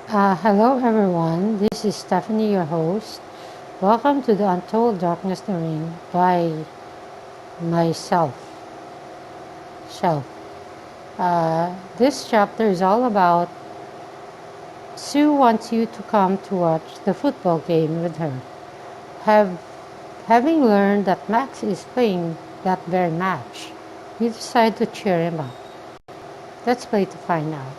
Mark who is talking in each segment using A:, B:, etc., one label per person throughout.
A: Hello everyone, this is Stephanie, your host. Welcome to the Untold Darkness the Ring by myself, Shelf. This chapter is all about Sue wants you to come to watch the football game with her. Have, Having learned that Max is playing that very match, you decide to cheer him up. Let's play to find out.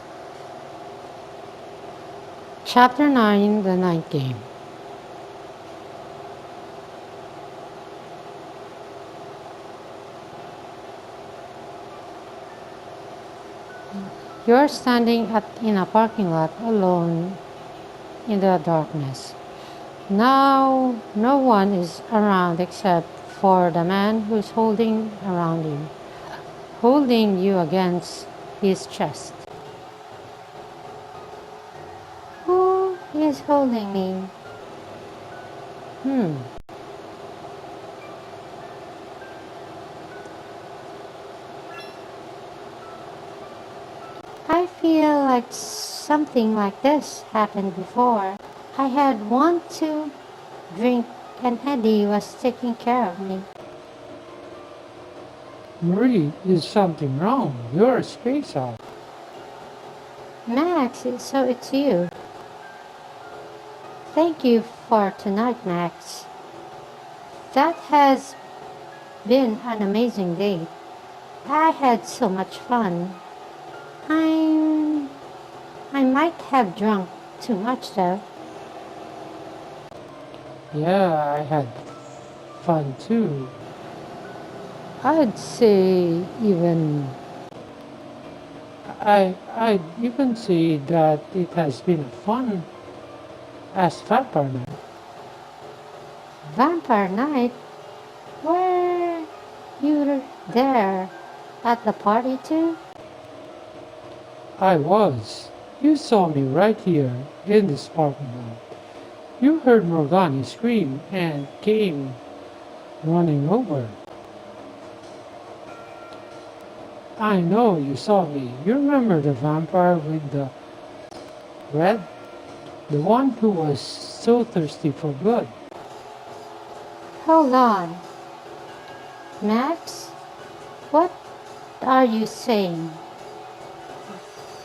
A: Chapter 9, the ninth game. You're standing in a parking lot alone in the darkness. Now, no one is around except for the man who's holding you against his chest. Who is holding me? Hmm, I feel like something like this happened before. I had one to drink and Eddie was taking care of me.
B: Marie, is something wrong? You're spaced out.
A: Max, so it's you. Thank you for tonight, Max. That has been an amazing day. I had so much fun. I'm... I might have drunk too much though.
B: Yeah, I had fun too.
A: I'd say even...
B: I'd even say that it has been fun as vampire night.
A: Vampire Night? Were you there at the party too?
B: I was. You saw me right here in this parking lot. You heard Morgani scream and came running over. I know you saw me. You remember the vampire with the red? The one who was so thirsty for blood.
A: Hold on. Max, what are you saying?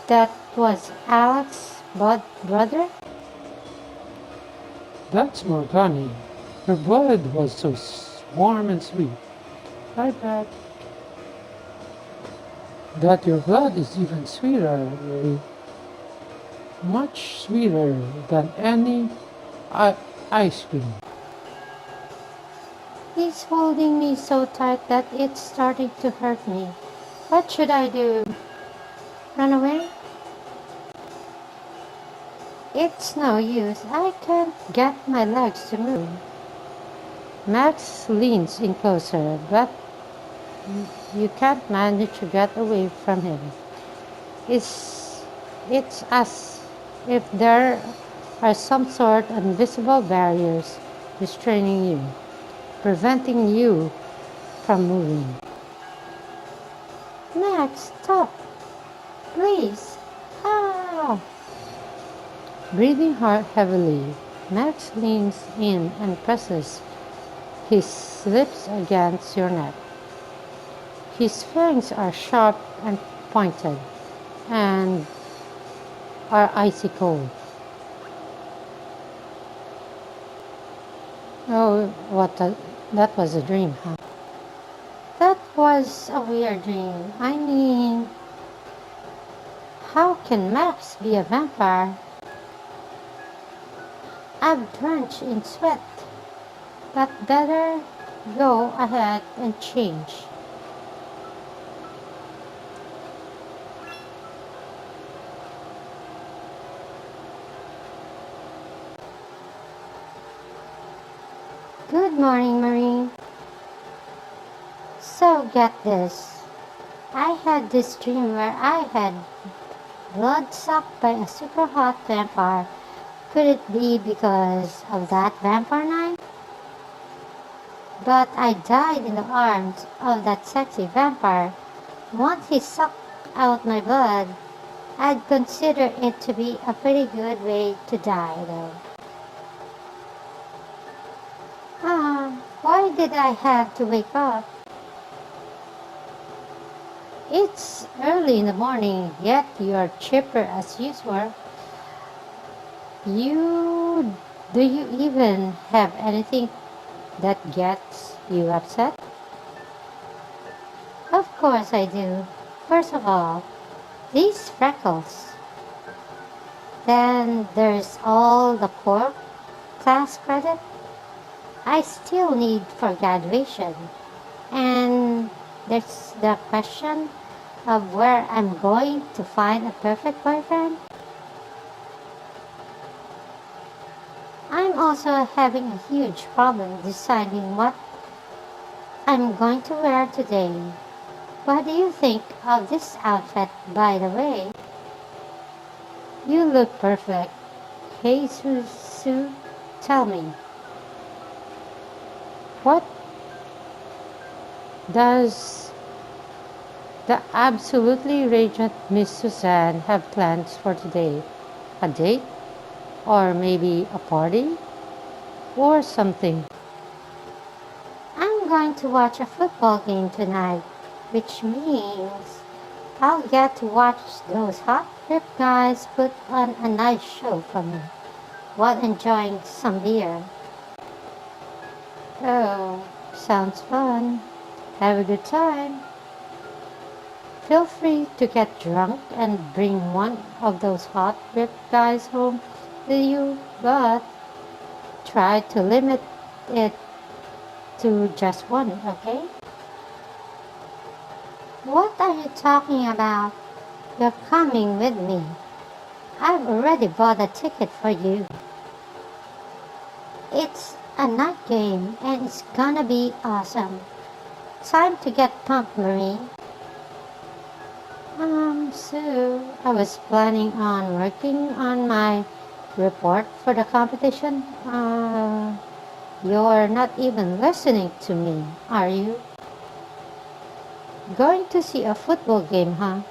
A: That was Alex's brother?
B: That's Morgani. Her blood was so warm and sweet. I bet that your blood is even sweeter, Marie. Much sweeter than any I- ice cream.
A: He's holding me so tight that it's starting to hurt me. What should I do? Run away? It's no use. I can't get my legs to move. Max leans in closer, but you can't manage to get away from him. It's, it's as if there are some sort of invisible barriers restraining you, preventing you from moving. Max, stop! Please! Ah! Breathing hard heavily, Max leans in and presses his lips against your neck. His fangs are sharp and pointed, and are icy cold. Oh, that was a dream, huh? That was a weird dream. I mean, how can Max be a vampire? I'm drenched in sweat, but better go ahead and change. Good morning, Marine. So get this. I had this dream where I had blood sucked by a super hot vampire. Could it be because of that vampire night? But I died in the arms of that sexy vampire. Once he sucked out my blood, I'd consider it to be a pretty good way to die, though. Why did I have to wake up? It's early in the morning, yet you're chipper as usual. You do you even have anything that gets you upset? Of course I do. First of all, these freckles. Then there's all the core class credit I still need for graduation. And there's the question of where I'm going to find a perfect boyfriend. I'm also having a huge problem deciding what I'm going to wear today. What do you think of this outfit, by the way? You look perfect. Hey, Sue, tell me, what does the absolutely radiant Miss Suzanne have plans for today? A date? Or maybe a party? Or something? I'm going to watch a football game tonight, which means I'll get to watch those hot ripped guys put on a nice show for me while enjoying some beer. Oh, sounds fun. Have a good time. Feel free to get drunk and bring one of those hot ripped guys home with you, but try to limit it to just one, okay? What are you talking about? You're coming with me. I've already bought a ticket for you. It's a night game and it's gonna be awesome. Time to get pumped, Marie. So I was planning on working on my report for the competition. You're not even listening to me, are you? Going to see a football game, huh?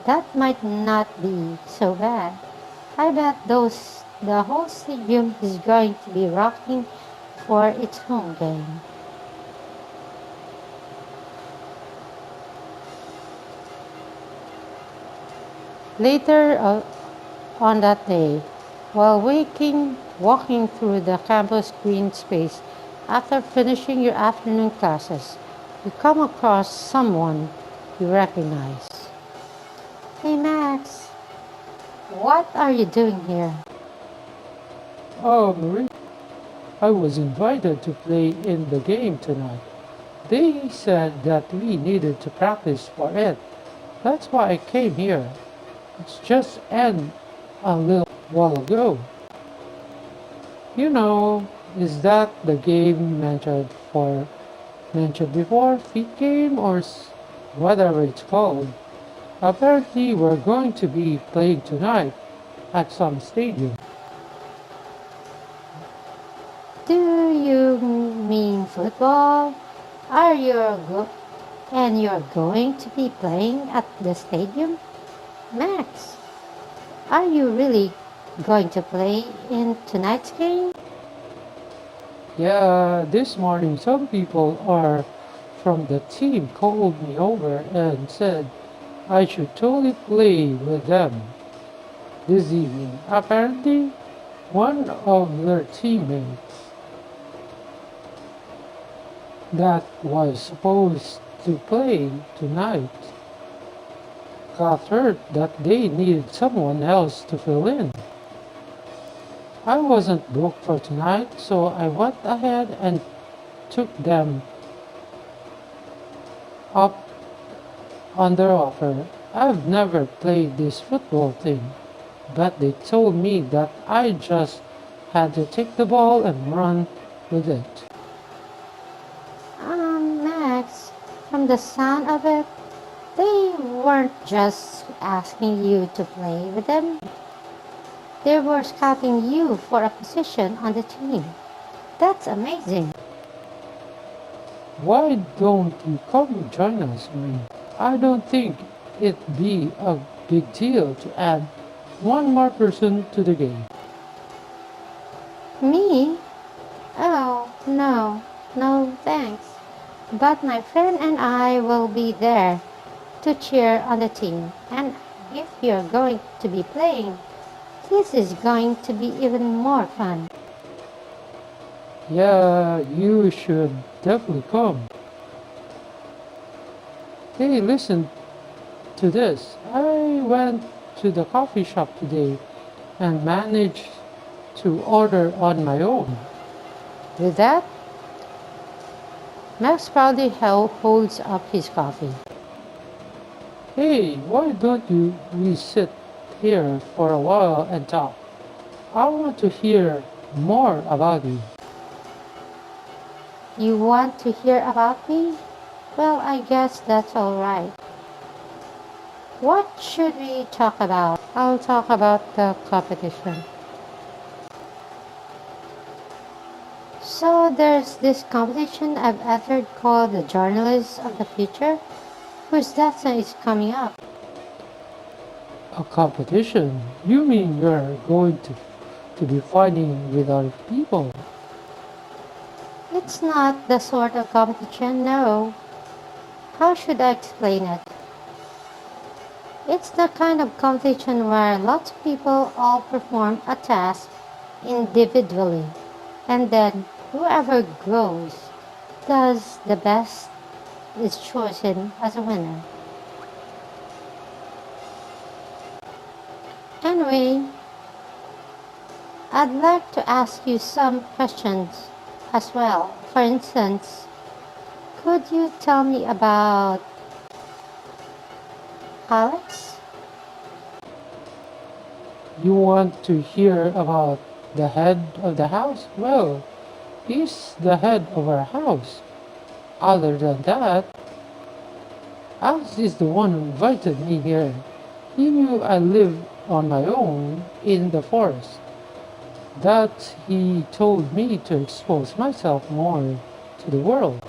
A: That might not be so bad. I bet the whole stadium is going to be rocking for its home game. Later on that day, while walking through the campus green space after finishing your afternoon classes, you come across someone you recognize. Hey Max, what are you doing here?
B: Oh, Marie, I was invited to play in the game tonight. They said that we needed to practice for it. That's why I came here. It's just ended a little while ago. You know, is that the game mentioned before? Feet game or whatever it's called? Apparently, we're going to be playing tonight at some stadium.
A: Do you mean football? Are you go- and you're going to be playing at the stadium? Max, are you really going to play in tonight's game?
B: Yeah, this morning some people are from the team called me over and said I should totally play with them this evening. Apparently, one of their teammates that was supposed to play tonight got hurt that they needed someone else to fill in. I wasn't booked for tonight, so I went ahead and took them up on their offer. I've never played this football thing, but they told me that I just had to take the ball and run with it.
A: Max, from the sound of it, they weren't just asking you to play with them. They were scouting you for a position on the team. That's amazing.
B: Why don't you come join us, Marie? I don't think it'd be a big deal to add one more person to the game.
A: Me? Oh, no, no thanks. But my friend and I will be there to cheer on the team. And if you're going to be playing, this is going to be even more fun.
B: Yeah, you should definitely come. Hey, listen to this. I went to the coffee shop today and managed to order on my own.
A: With that, Max proudly holds up his coffee.
B: Hey, why don't we sit here for a while and talk? I want to hear more about you.
A: You want to hear about me? Well, I guess that's alright. What should we talk about? I'll talk about the competition. So there's this competition I've entered called the Journalists of the Future, whose lesson is coming up.
B: A competition? You mean you're going to be fighting with other people?
A: It's not the sort of competition, no. How should I explain it? It's the kind of competition where lots of people all perform a task individually, and then whoever does the best is chosen as a winner. Anyway, I'd like to ask you some questions as well. For instance, could you tell me about Alex?
B: You want to hear about the head of the house? Well, he's the head of our house. Other than that, Alex is the one who invited me here. He knew I lived on my own in the forest. That he told me to expose myself more to the world.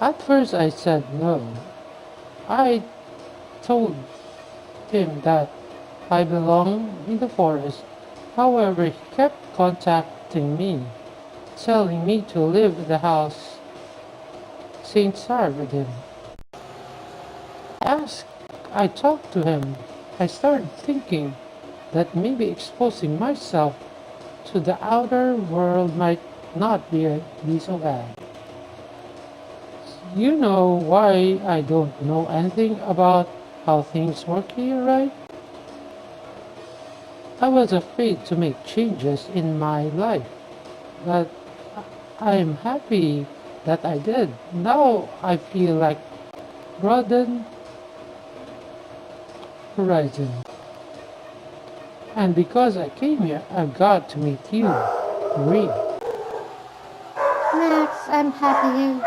B: At first I said no. I told him that I belong in the forest. However, he kept contacting me, telling me to live in the house St. Sar with him. As I talked to him, I started thinking that maybe exposing myself to the outer world might not be so bad. You know why I don't know anything about how things work here, right? I was afraid to make changes in my life, but I'm happy that I did. Now I feel like broaden horizon. And because I came here, I've got to meet you, Marie.
A: Max, I'm happy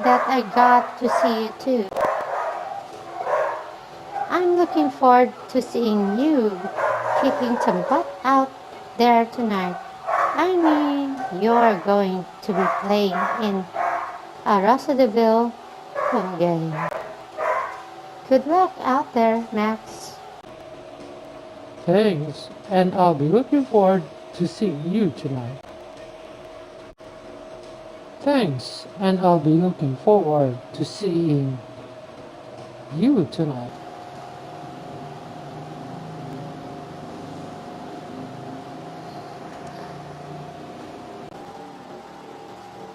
A: that I got to see you too. I'm looking forward to seeing you kicking some butt out there tonight. I mean, you're going to be playing in a Rosadeville home game. Good luck out there, Max.
B: Thanks, and I'll be looking forward to seeing you tonight. Thanks, and I'll be looking forward to seeing you tonight.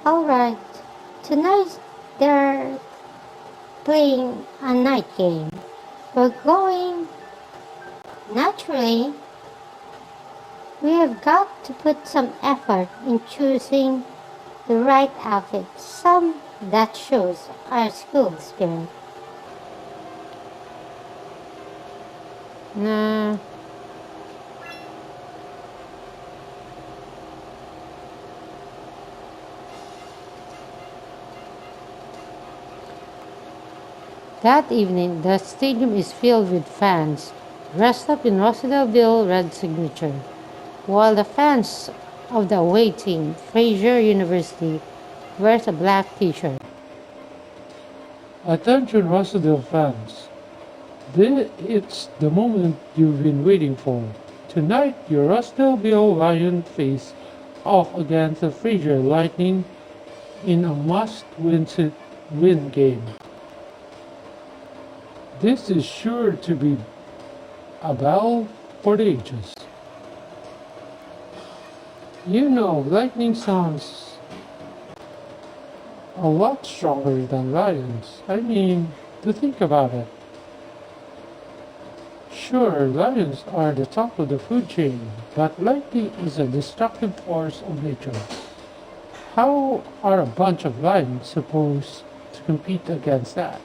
A: Alright, tonight they're playing a night game. We're going naturally. We have got to put some effort in choosing the right outfit, some that shows our school spirit. Nah, that evening, the stadium is filled with fans dressed up in Rosedale red signature, while the fans of the away team, Fraser University, wears a black t-shirt.
B: Attention Rosedale fans. It's the moment you've been waiting for. Tonight, your Rusty Bill Lion face off against the Frasier Lightning in a must-win game. This is sure to be a battle for the ages. You know, lightning sounds a lot stronger than lions. I mean, to think about it. Sure, lions are the top of the food chain, but lightning is a destructive force of nature. How are a bunch of lions supposed to compete against that?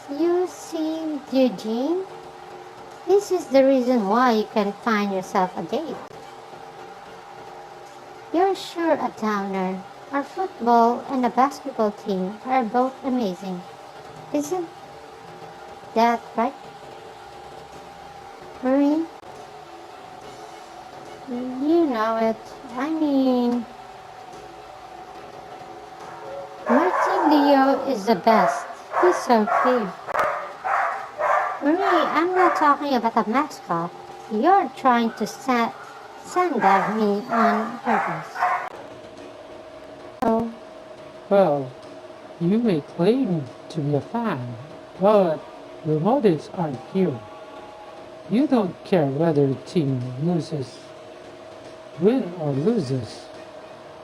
A: You see, Eugene, this is the reason why you can find yourself a date. You're sure a downer. Our football and the basketball team are both amazing. Isn't that right, Marie? You know it. I mean, Martin Leo is the best. He's so cute. Marie, I'm not talking about a mascot. You're trying to sandbag me on purpose. Oh,
B: Well, you may claim to be a fan, but the motives aren't pure. You don't care whether the team win or loses.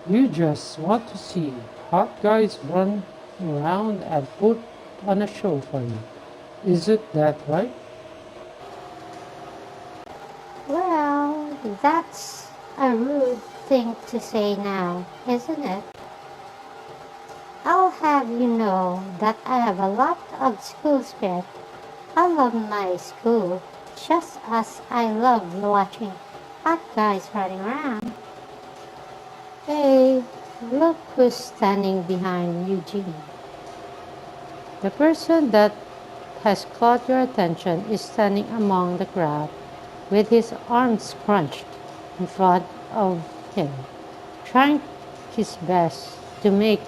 B: You just want to see hot guys run around and put on a show for you. Is it that right?
A: well, that's a rude thing to say now, isn't it? I'll have you know that I have a lot of school spirit. I love my school just as I love watching hot guys running around. Hey, look who's standing behind Eugene. The person that has caught your attention is standing among the crowd with his arms crunched in front of him, trying his best to make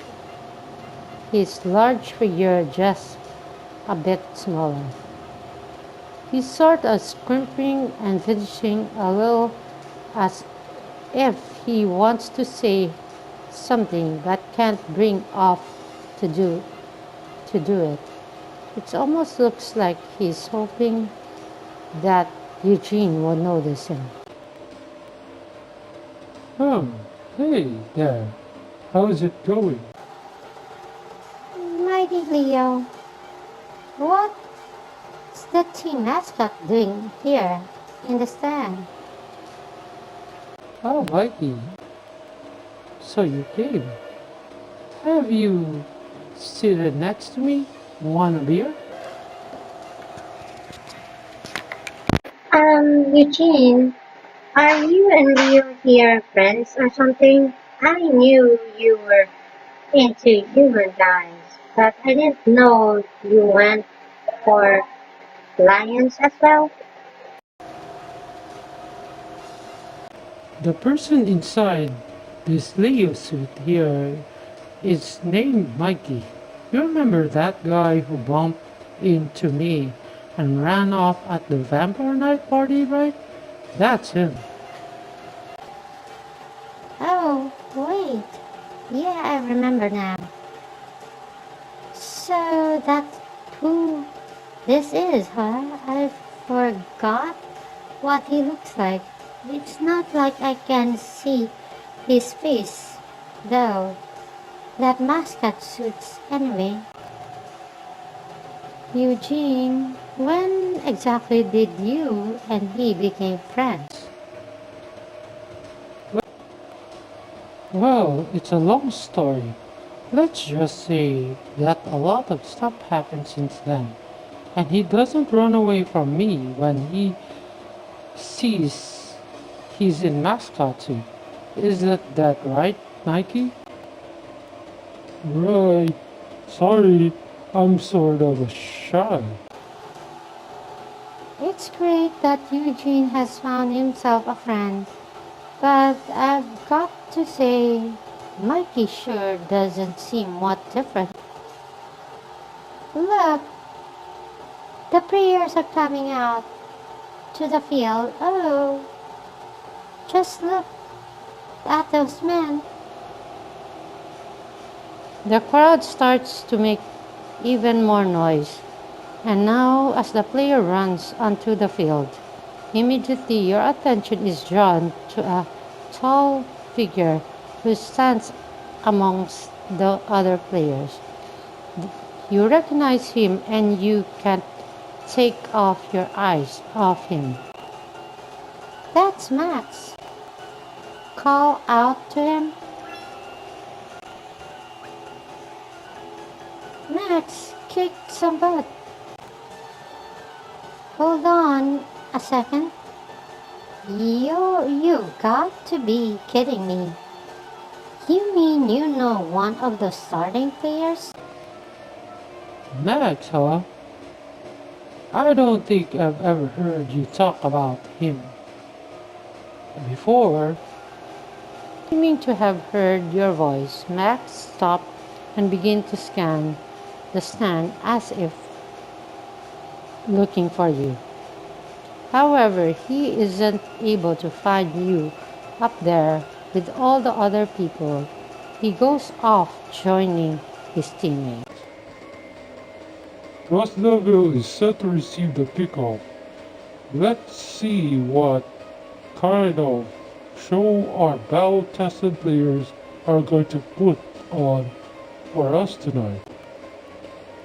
A: his large figure just a bit smaller. He's sort of scrimping and fidgeting a little as if he wants to say something but can't bring off to do it. It almost looks like he's hoping that Eugene will notice him.
B: Oh, hey there. How's it going?
A: Mighty Leo, what's the team mascot doing here in the stand?
B: Oh, Mikey. So you came. Have you seated next to me? Want a beer?
C: Eugene, are you and Leo here friends or something? I knew you were into human guys, but I didn't know you went for lions as well.
B: The person inside this Leo suit here is named Mikey. You remember that guy who bumped into me and ran off at the vampire night party, right? That's him.
A: Oh, wait. Yeah, I remember now. So that's who this is, huh? I forgot what he looks like. It's not like I can see his face, though. That mascot suits anyway. Eugene, when exactly did you and he become friends?
B: Well, it's a long story. Let's just say that a lot of stuff happened since then. And he doesn't run away from me when he sees he's in mascot suit. Is that right, Nike? Right. Sorry, I'm sort of shy.
A: It's great that Eugene has found himself a friend, but I've got to say, Mikey sure doesn't seem what different. Look,
C: The players are coming out to the field. Oh, just look at those men.
A: The crowd starts to make even more noise, and now as the player runs onto the field, immediately your attention is drawn to a tall figure who stands amongst the other players. You recognize him and you can't take off your eyes off him.
C: That's Max. Call out to him. Max kicked some butt. Hold on a second. You got to be kidding me. You mean you know one of the starting players?
B: Max, huh? I don't think I've ever heard you talk about him before.
A: Seeming to have heard your voice, Max stopped and began to scan the stand as if looking for you. However, he isn't able to find you up there with all the other people. He goes off joining his teammates.
B: Rosneville is set to receive the kickoff. Let's see what kind of show our battle-tested players are going to put on for us tonight.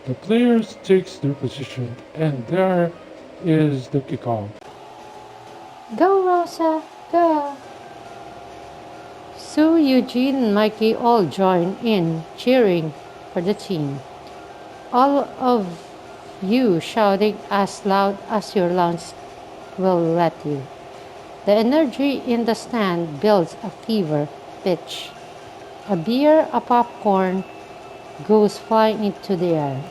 B: The players takes their position and there is the kickoff.
C: Go, Rosa, go.
A: Sue, Eugene, and Mikey all join in cheering for the team. All of you shouting as loud as your lungs will let you. The energy in the stand builds a fever pitch. A beer, a popcorn goes flying into the air.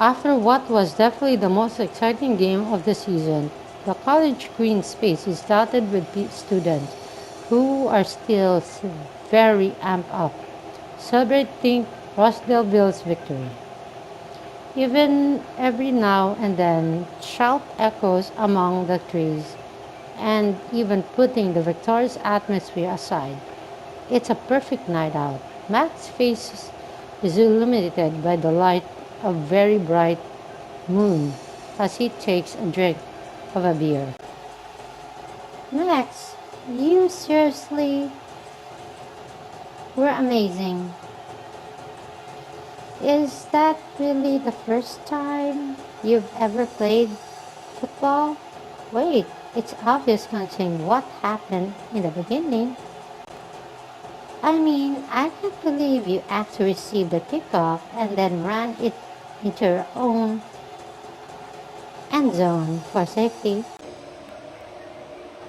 A: After what was definitely the most exciting game of the season, the college green space is dotted with students who are still very amped up, celebrating Rosedaleville's victory. Even every now and then, shout echoes among the trees, and even putting the victorious atmosphere aside, it's a perfect night out. Max's face is illuminated by the light of a very bright moon as he takes a drink of a beer.
C: Max, you seriously were amazing. Is that really the first time you've ever played football? Wait, it's obvious considering what happened in the beginning. I mean, I can't believe you actually received the kickoff and then ran it into your own end zone for safety.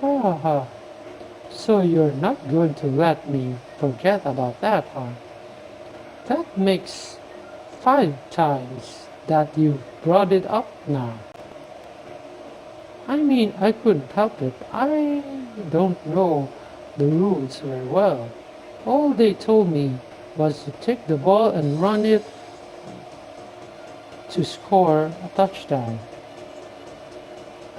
B: Haha. So you're not going to let me forget about that, huh? That makes 5 times that you brought it up now. I mean, I couldn't help it. I don't know the rules very well. All they told me was to take the ball and run it to score a touchdown.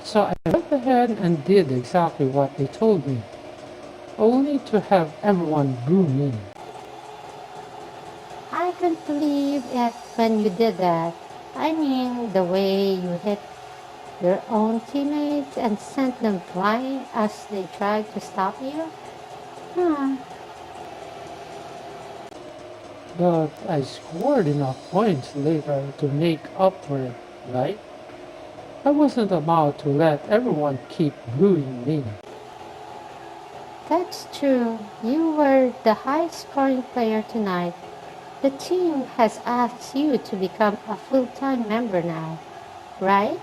B: So I went ahead and did exactly what they told me, only to have everyone boo me.
C: I can't believe it when you did that. I mean, the way you hit your own teammates and sent them flying as they tried to stop you? Huh.
B: But I scored enough points later to make up for it, right? I wasn't about to let everyone keep booing me.
C: That's true. You were the high scoring player tonight. The team has asked you to become a full time member now, right?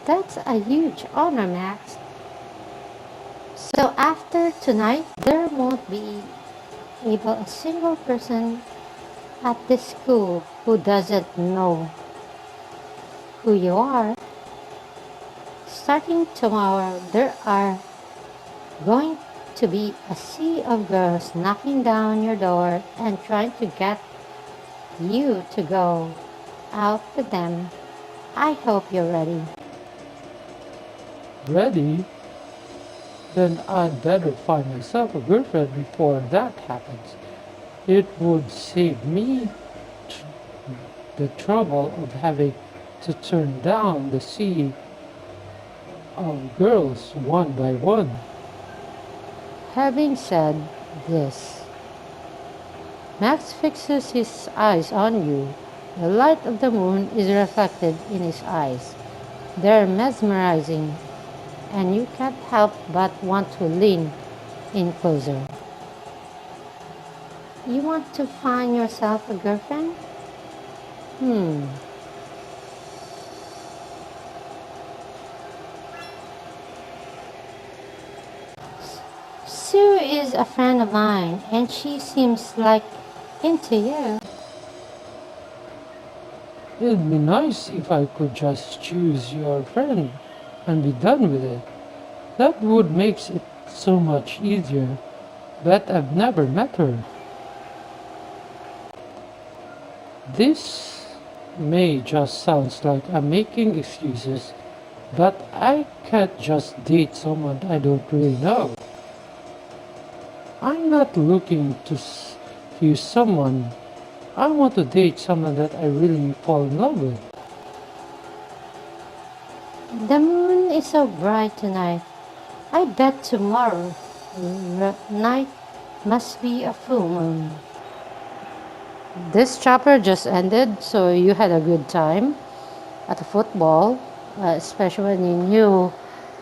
C: That's a huge honor, Max. So after tonight, there won't be able a single person at this school who doesn't know who you are. Starting tomorrow, there are
A: going to be a sea of girls knocking down your door and trying to get you to go out with them. I hope you're ready.
B: Ready? Then I'd better find myself a girlfriend before that happens. It would save me tr- the trouble of having to turn down the sea of girls one by one.
A: Having said this, Max fixes his eyes on you. The light of the moon is reflected in his eyes. They're mesmerizing, and you can't help but want to lean in closer. You want to find yourself a girlfriend? Hmm. Sue is a friend of mine, and she seems like into you.
B: It'd be nice if I could just choose your friend and be done with it. That would make it so much easier. But I've never met her. This may just sounds like I'm making excuses, but I can't just date someone I don't really know. I'm not looking to use someone. I want to date someone that I really fall in love with.
A: The moon is so bright tonight. I bet tomorrow night must be a full moon. This chapter just ended, so you had a good time at the football, especially when you knew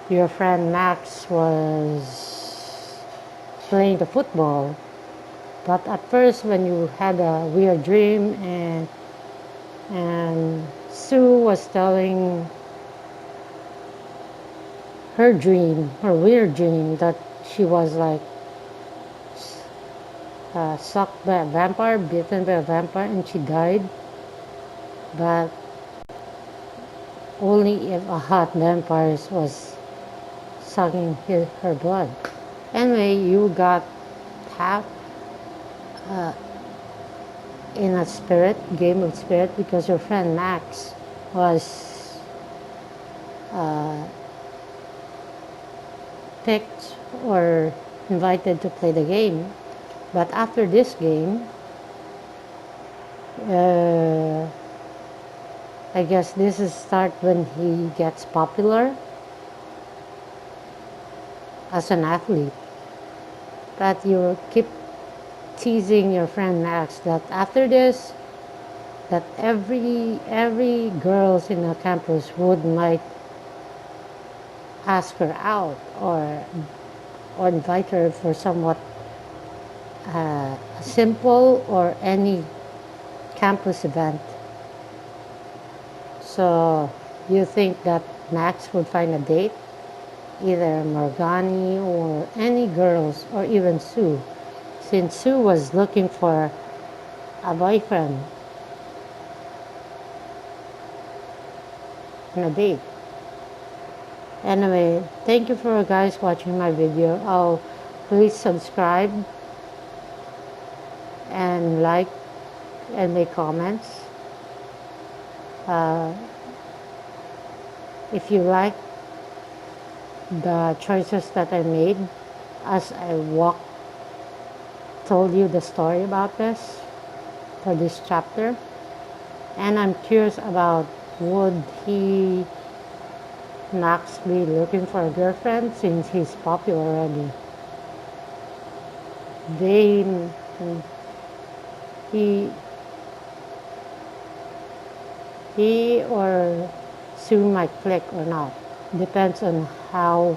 A: your friend Max was playing the football. But at first, when you had a weird dream and Sue was telling her weird dream, that she was like sucked by a vampire, bitten by a vampire, and she died. But only if a hot vampire was sucking her blood. Anyway, you got half uh, in a game of spirit, because your friend Max was uh, picked or invited to play the game. But after this game, uh, I guess this is start when he gets popular as an athlete. But you keep teasing your friend Max that after this, that every girls in the campus would might ask her out, or invite her for somewhat simple or any campus event. So you think that Max would find a date, either Morgani or any girls, or even Sue, since Sue was looking for a boyfriend and a date. Anyway, thank you for guys watching my video. Oh, please subscribe and like and make comments. Uh, if you like the choices that I made as I told you the story about this for this chapter, and I'm curious about, would he Max be looking for a girlfriend since he's popular already? They he he or Sue might click or not. Depends on how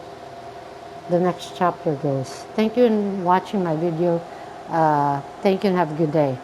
A: the next chapter goes. Thank you for watching my video. Thank you and have a good day.